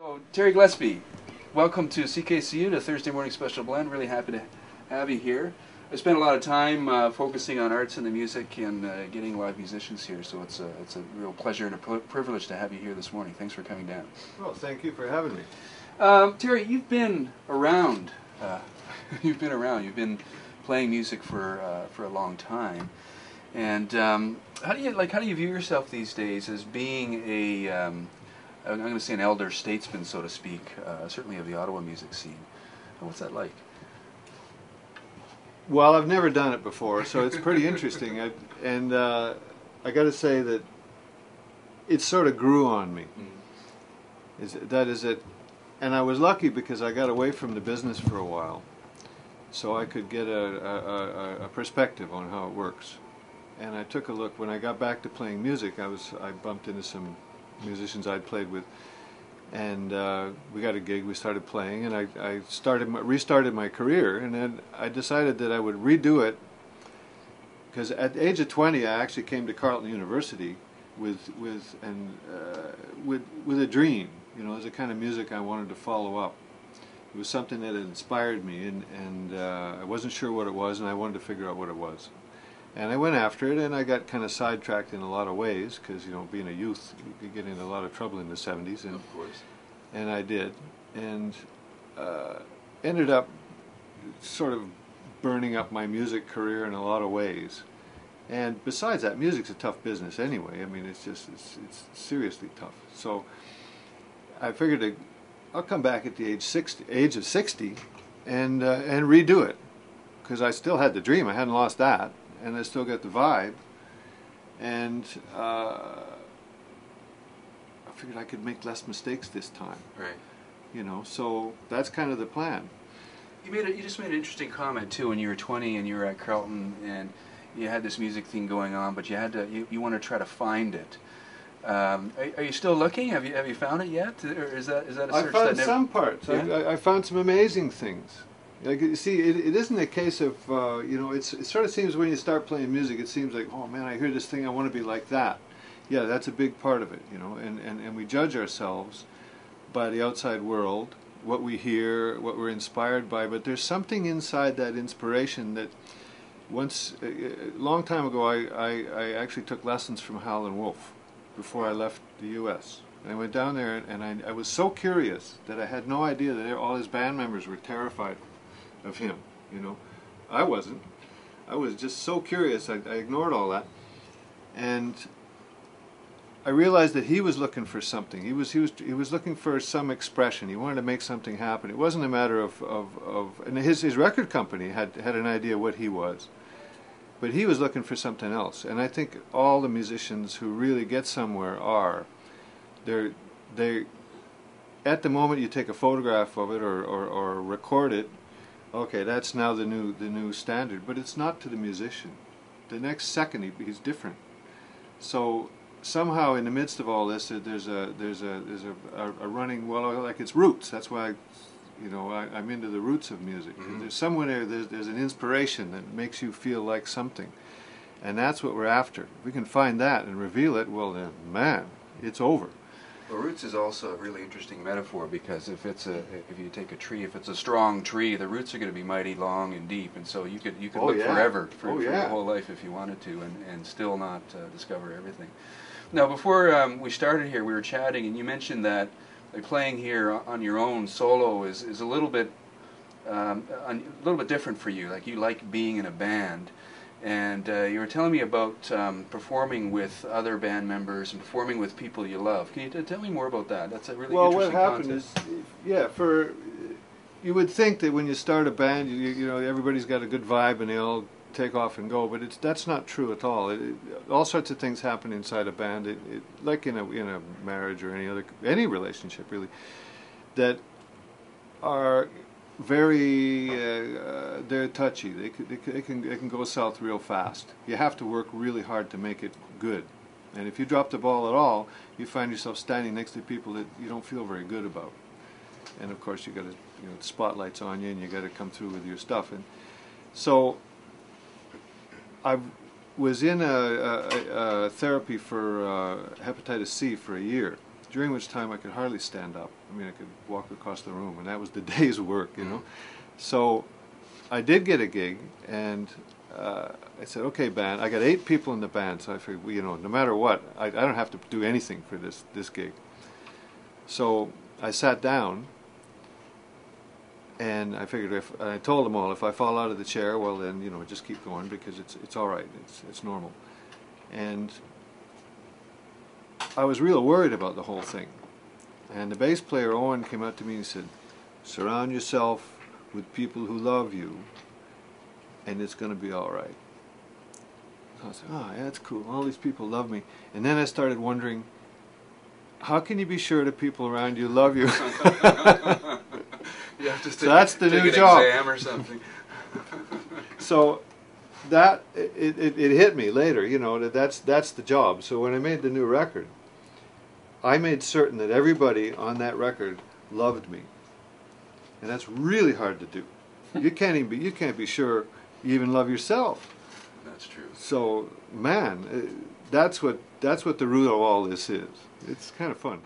So, Terry Gillespie, welcome to CKCU, the Thursday Morning Special Blend. Really happy to have you here. I spent a lot of time focusing on arts and the music and getting live musicians here, so it's a real pleasure and a privilege to have you here this morning. Thanks for coming down. Well, thank you for having me. Terry, you've been around. You've been playing music for a long time. And how do you view yourself these days as being a I'm going to say an elder statesman, so to speak, certainly of the Ottawa music scene? What's that like? Well, I've never done it before, so it's pretty interesting. I got to say that it sort of grew on me. That is it. And I was lucky because I got away from the business for a while, so I could get a perspective on how it works. And I took a look. When I got back to playing music, I bumped into some musicians I'd played with, and we got a gig. We started playing, and I restarted my career. And then I decided that I would redo it, because at the age of 20, I actually came to Carleton University with a dream. You know, it was the kind of music I wanted to follow up. It was something that had inspired me, and I wasn't sure what it was, and I wanted to figure out what it was. And I went after it, and I got kind of sidetracked in a lot of ways, because, you know, being a youth, you could get into a lot of trouble in the 70s. And, of course. And I did. And ended up sort of burning up my music career in a lot of ways. And besides that, music's a tough business anyway. I mean, it's seriously tough. So I figured I'll come back at the age of 60 and redo it, because I still had the dream. I hadn't lost that. And I still got the vibe, and I figured I could make less mistakes this time. Right. You know, so that's kind of the plan. You just made an interesting comment too. When you were 20 and you were at Carleton and you had this music thing going on, but you want to try to find it. Are you still looking? Have you found it yet, or is that a search? I found some parts. Yeah? I found some amazing things. Like, you see, it isn't a case of, you know, it sort of seems when you start playing music, it seems like, oh man, I hear this thing, I want to be like that. Yeah, that's a big part of it, you know, and we judge ourselves by the outside world, what we hear, what we're inspired by, but there's something inside that inspiration that once, a long time ago, I actually took lessons from Howlin' Wolf before I left the U.S. And I went down there, and I was so curious that I had no idea that all his band members were terrified of him. You know, I wasn't. I was just so curious. I ignored all that, and I realized that he was looking for something. He was looking for some expression. He wanted to make something happen. It wasn't a matter of and his record company had an idea what he was, but he was looking for something else. And I think all the musicians who really get somewhere are they at the moment you take a photograph of it or record it. Okay, that's now the new standard, but it's not to the musician. The next second he's different. So somehow in the midst of all this, there's a running, well, like it's roots. That's why I'm into the roots of music. Mm-hmm. There's somewhere there's an inspiration that makes you feel like something, and that's what we're after. If we can find that and reveal it, well then, man, it's over. Well, roots is also a really interesting metaphor, because if you take a tree, if it's a strong tree, the roots are going to be mighty long and deep, and so you could look forever for your whole life if you wanted to, and still not discover everything. Now, before we started here, we were chatting, and you mentioned that playing here on your own solo is a little bit different for you. Like, you like being in a band. And you were telling me about performing with other band members and performing with people you love. Can you tell me more about that? That's a really interesting concept. Well, what happened is, you would think that when you start a band, you know, everybody's got a good vibe and they all take off and go, but that's not true at all. All sorts of things happen inside a band, like in a marriage or any relationship really, that are very they're touchy. They can go south real fast. You have to work really hard to make it good. And if you drop the ball at all, you find yourself standing next to people that you don't feel very good about. And of course, you got to, you know, the spotlight's on you, and you got to come through with your stuff. And so I was in a therapy for hepatitis C for a year, during which time I could hardly stand up. I mean, I could walk across the room, and that was the day's work, you know. So I did get a gig, and I said, okay, band, I got 8 people in the band, so I figured, well, you know, no matter what, I don't have to do anything for this gig. So I sat down, and I figured I told them all, if I fall out of the chair, well then, you know, just keep going, because it's all right, it's normal. And I was real worried about the whole thing. And the bass player, Owen, came up to me and said, surround yourself with people who love you, and it's going to be all right. So I said, oh, yeah, that's cool. All these people love me. And then I started wondering, how can you be sure that people around you love you? You have to so that's the new job. Exam or something. So that it hit me later, you know, that's the job. So when I made the new record, I made certain that everybody on that record loved me, and that's really hard to do. You can't be sure you even love yourself. That's true. So man, that's what the root of all this is. It's kind of fun.